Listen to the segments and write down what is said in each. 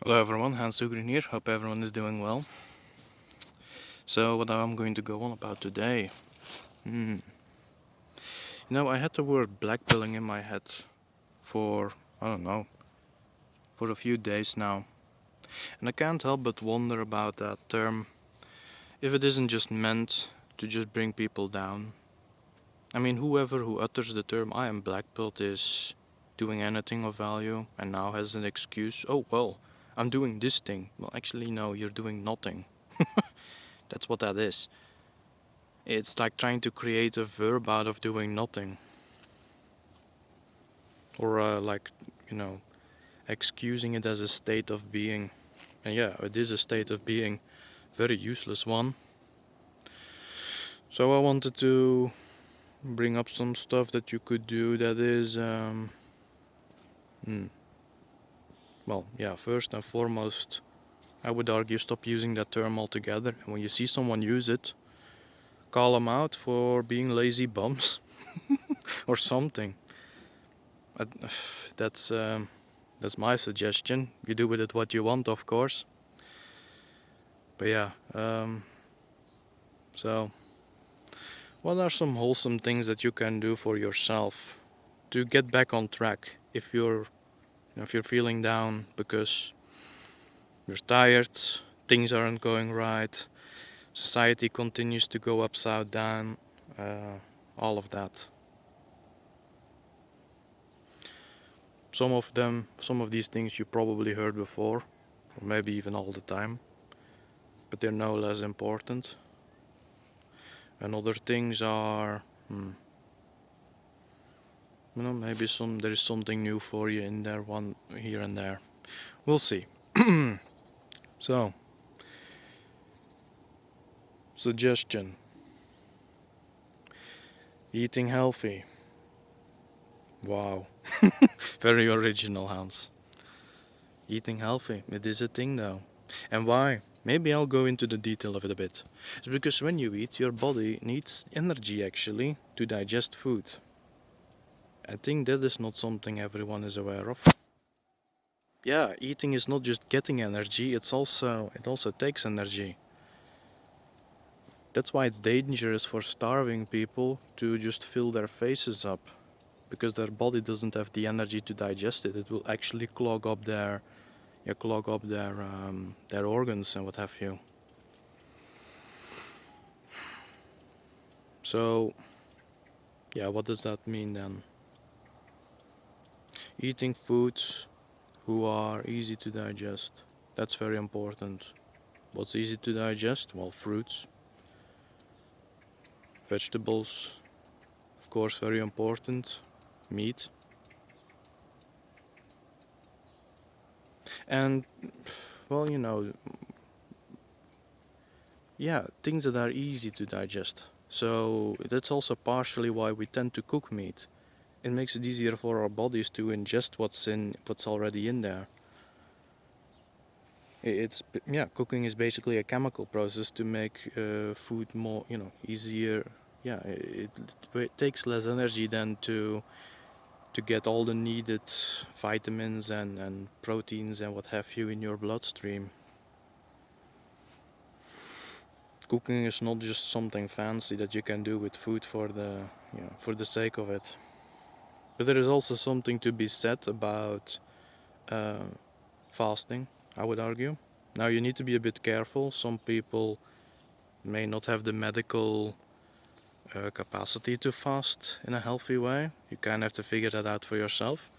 Hello everyone, Hans Sugrin here. Hope everyone is doing well. So, what I'm going to go on about today? I had the word blackpilling in my head for, I don't know, for a few days now. And I can't help but wonder about that term, if it isn't just meant to just bring people down. I mean, whoever who utters the term I am blackpilled is doing anything of value and now has an excuse. Oh, well, I'm doing this thing. Well, actually, no, you're doing nothing. That's what that is. It's like trying to create a verb out of doing nothing. Or excusing it as a state of being. And yeah, it is a state of being. Very useless one. So I wanted to bring up some stuff that you could do that is, first and foremost, I would argue stop using that term altogether. And when you see someone use it, call them out for being lazy bums or something. That's that's my suggestion. You do with it what you want, of course. But yeah, so what are some wholesome things that you can do for yourself to get back on track if you're feeling down because you're tired, things aren't going right, society continues to go upside down, all of that. Some of these things you probably heard before, or maybe even all the time, but they're no less important. And other things are, maybe there is something new for you in there, one here and there. We'll see. So, suggestion: eating healthy. Wow, very original, Hans. Eating healthy, it is a thing though. And why? Maybe I'll go into the detail of it a bit. It's because when you eat, your body needs energy actually to digest food. I think that is not something everyone is aware of. Yeah, eating is not just getting energy, it also takes energy. That's why it's dangerous for starving people to just fill their faces up, because their body doesn't have the energy to digest it. It will actually clog up their organs and what have you. So, yeah, what does that mean then? Eating foods who are easy to digest. That's very important. What's easy to digest? Well, fruits, vegetables, of course, very important. Meat. And, well, things that are easy to digest. So that's also partially why we tend to cook meat. It makes it easier for our bodies to ingest what's already in there. Cooking is basically a chemical process to make food more, easier. Yeah, it takes less energy than to get all the needed vitamins and proteins and what have you in your bloodstream. Cooking is not just something fancy that you can do with food for the sake of it. But there is also something to be said about uh, fasting, I would argue. Now you need to be a bit careful. Some people may not have the medical capacity to fast in a healthy way. You kind of have to figure that out for yourself.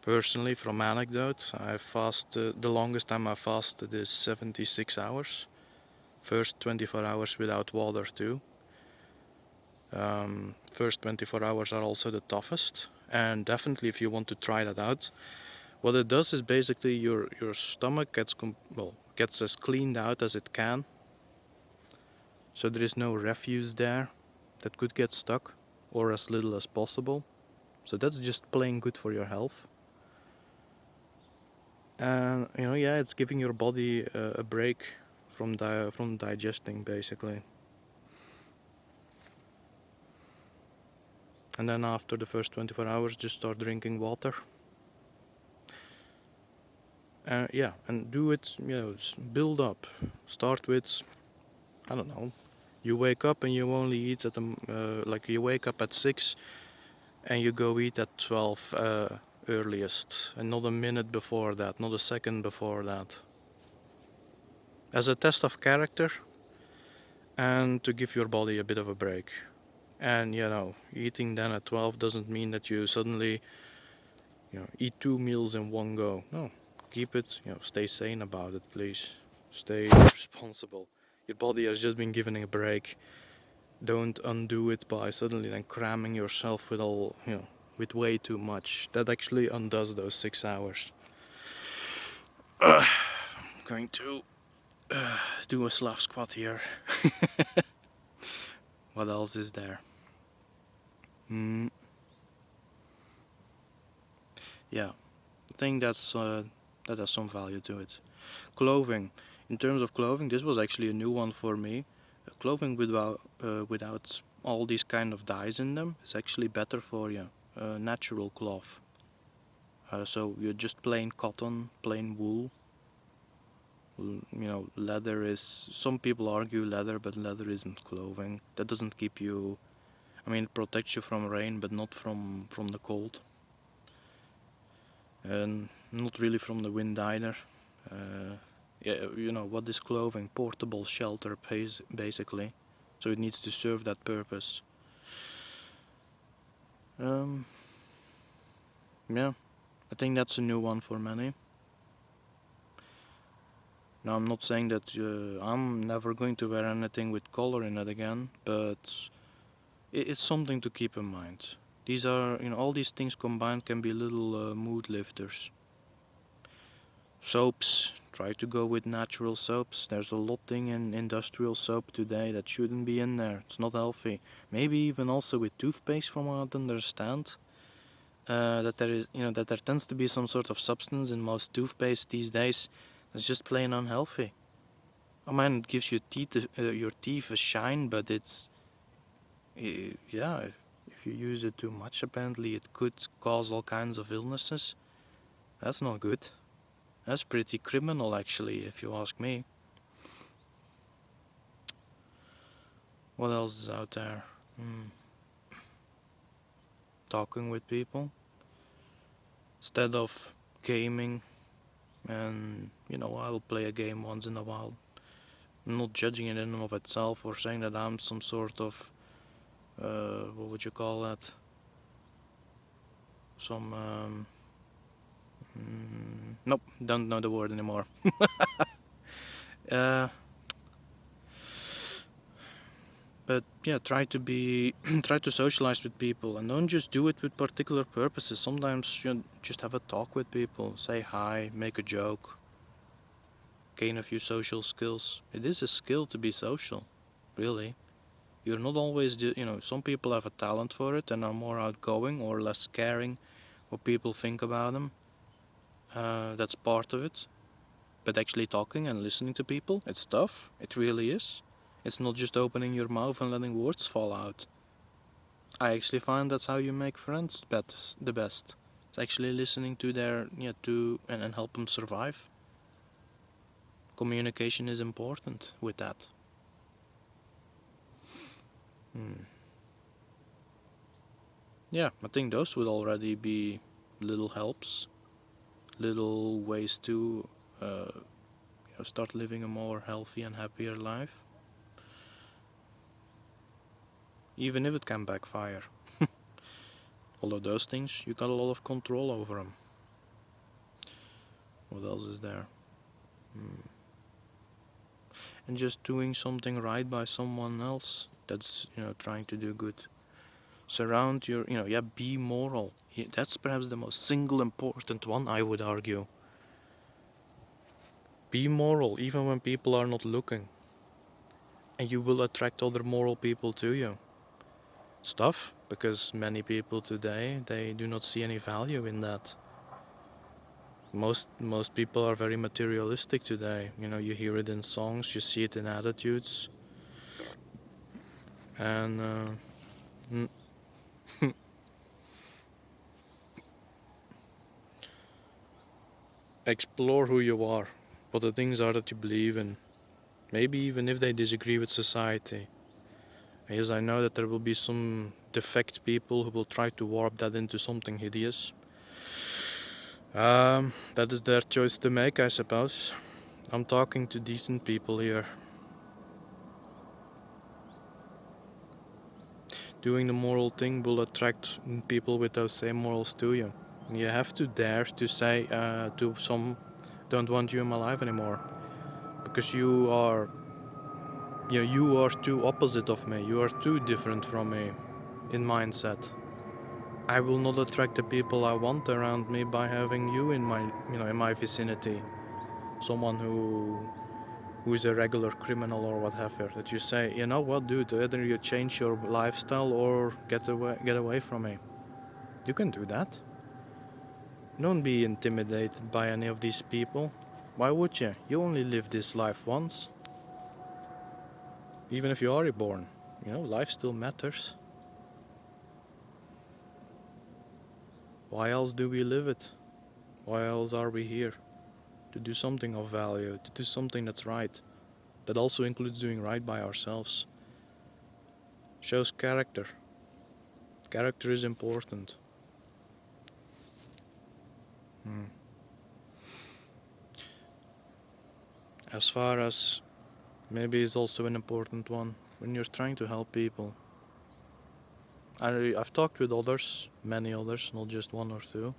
Personally, from anecdote, I fasted, the longest time I fasted is 76 hours. First 24 hours without water too. First 24 hours are also the toughest, and definitely if you want to try that out, what it does is basically your stomach gets as cleaned out as it can, so there is no refuse there that could get stuck, or as little as possible. So that's just plain good for your health. And it's giving your body a break from digesting basically. And then after the first 24 hours, just start drinking water. Yeah, and do it, build up. Start with, I don't know, you wake up and you only eat at like you wake up at 6 and you go eat at 12 earliest, and not a minute before that, not a second before that. As a test of character and to give your body a bit of a break. And eating then at 12 doesn't mean that you suddenly eat 2 meals in one go. No, keep it, stay sane about it, please. Stay responsible. Your body has just been given a break. Don't undo it by suddenly then cramming yourself with with way too much. That actually undoes those 6 hours. I'm going to do a Slav squat here. What else is there? Mm, yeah, I think that has some value to it. Clothing. In terms of clothing, this was actually a new one for me. Clothing without all these kind of dyes in them is actually better for you. Natural cloth. So you're just plain cotton, plain wool. Leather is. Some people argue leather, but leather isn't clothing. That doesn't keep you. I mean, it protects you from rain, but not from the cold, and not really from the wind either. Yeah, what is clothing? Portable shelter, basically. So it needs to serve that purpose. Um, yeah, I think that's a new one for many. Now, I'm not saying that I'm never going to wear anything with color in it again, but it's something to keep in mind. These are, all these things combined can be little mood lifters. Soaps, try to go with natural soaps. There's a lot thing in industrial soap today that shouldn't be in there. It's not healthy. Maybe even also with toothpaste, from what I understand. That there is, that there tends to be some sort of substance in most toothpaste these days that's just plain unhealthy. I mean, it gives your teeth a shine, but yeah, if you use it too much, apparently it could cause all kinds of illnesses. That's not good. That's pretty criminal, actually, if you ask me. What else is out there? Talking with people instead of gaming, and I'll play a game once in a while. I'm not judging it in and of itself or saying that I'm some sort of what would you call that? Some nope, don't know the word anymore. uh, but yeah, try to be try to socialize with people, and don't just do it with particular purposes. Sometimes just have a talk with people, say hi, make a joke, gain a few social skills. It is a skill to be social, really. You're not always, some people have a talent for it and are more outgoing or less caring what people think about them. That's part of it. But actually talking and listening to people, it's tough. It really is. It's not just opening your mouth and letting words fall out. I actually find that's how you make friends the best. It's actually listening to and help them survive. Communication is important with that. Yeah, I think those would already be little helps, little ways to start living a more healthy and happier life, even if it can backfire. All of those things, you got a lot of control over them. What else is there? And just doing something right by someone else that's trying to do good. Surround be moral. That's perhaps the most single important one, I would argue. Be moral even when people are not looking, and you will attract other moral people to you. It's tough because many people today, they do not see any value in that. Most people are very materialistic today. You hear it in songs, you see it in attitudes, and explore who you are, what the things are that you believe in, maybe even if they disagree with society. Yes, I know that there will be some defect people who will try to warp that into something hideous. That is their choice to make, I suppose. I'm talking to decent people here. Doing the moral thing will attract people with those same morals to you. You have to dare to say to some, don't want you in my life anymore, because you are too opposite of me. You are too different from me in mindset. I will not attract the people I want around me by having you in my vicinity. Someone who is a regular criminal or what have you. That you say, you know what, dude, either you change your lifestyle or get away from me. You can do that. Don't be intimidated by any of these people. Why would you? You only live this life once. Even if you are reborn, life still matters. Why else do we live it? Why else are we here? To do something of value, to do something that's right. That also includes doing right by ourselves. Shows character. Character is important. As far as maybe is also an important one when you're trying to help people. I've talked with others, many others, not just one or two.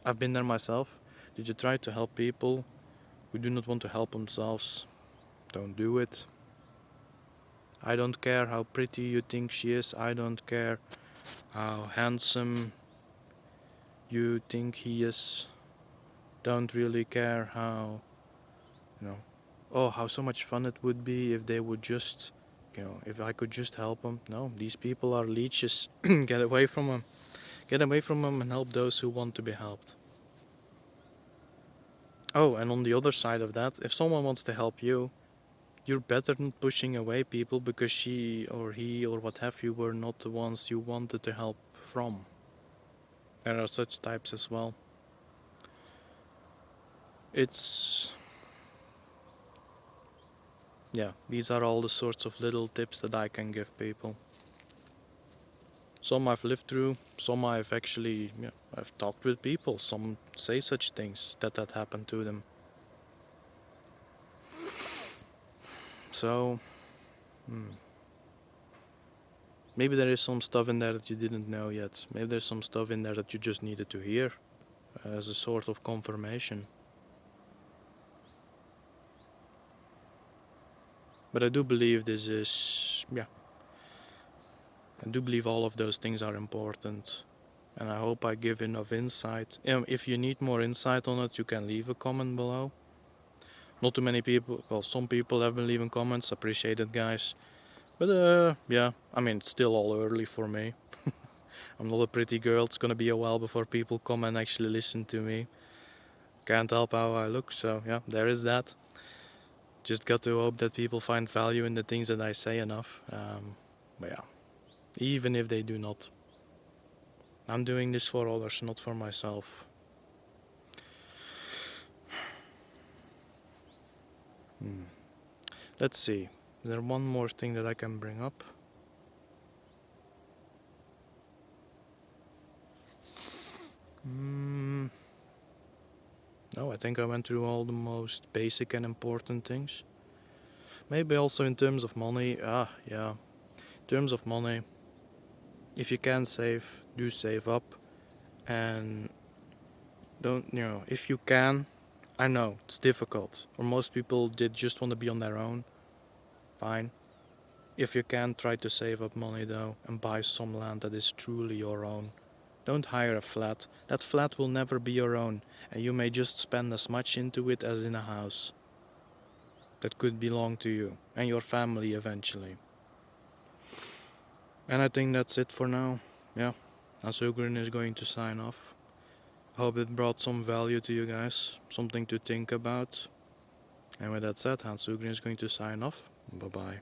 I've been there myself. Did you try to help people who do not want to help themselves? Don't do it. I don't care how pretty you think she is. I don't care how handsome you think he is. Don't really care how, how so much fun it would be if they would just, if I could just help them. No, these people are leeches. Get away from them. Get away from them and help those who want to be helped. Oh, and on the other side of that, if someone wants to help you, you're better than pushing away people because she or he or what have you were not the ones you wanted to help from. There are such types as well. These are all the sorts of little tips that I can give people. Some I've lived through, some I've actually, I've talked with people. Some say such things that happened to them. So, maybe there is some stuff in there that you didn't know yet. Maybe there's some stuff in there that you just needed to hear as a sort of confirmation. But I do believe I do believe all of those things are important. And I hope I give enough insight. If you need more insight on it, you can leave a comment below. Not too many people, well, some people have been leaving comments, appreciate it, guys. But it's still all early for me. I'm not a pretty girl, it's gonna be a while before people come and actually listen to me. Can't help how I look, so there is that. Just got to hope that people find value in the things that I say enough. Even if they do not. I'm doing this for others, not for myself. Let's see. Is there one more thing that I can bring up? No, I think I went through all the most basic and important things. Maybe also in terms of money. In terms of money, if you can save, do save up. And don't, if you can, I know it's difficult. Or most people did just want to be on their own. Fine. If you can, try to save up money though and buy some land that is truly your own. Don't hire a flat. That flat will never be your own, and you may just spend as much into it as in a house that could belong to you and your family eventually. And I think that's it for now. Hans Ugrin is going to sign off. Hope it brought some value to you guys, something to think about. And with that said, Hans Ugrin is going to sign off. Bye bye.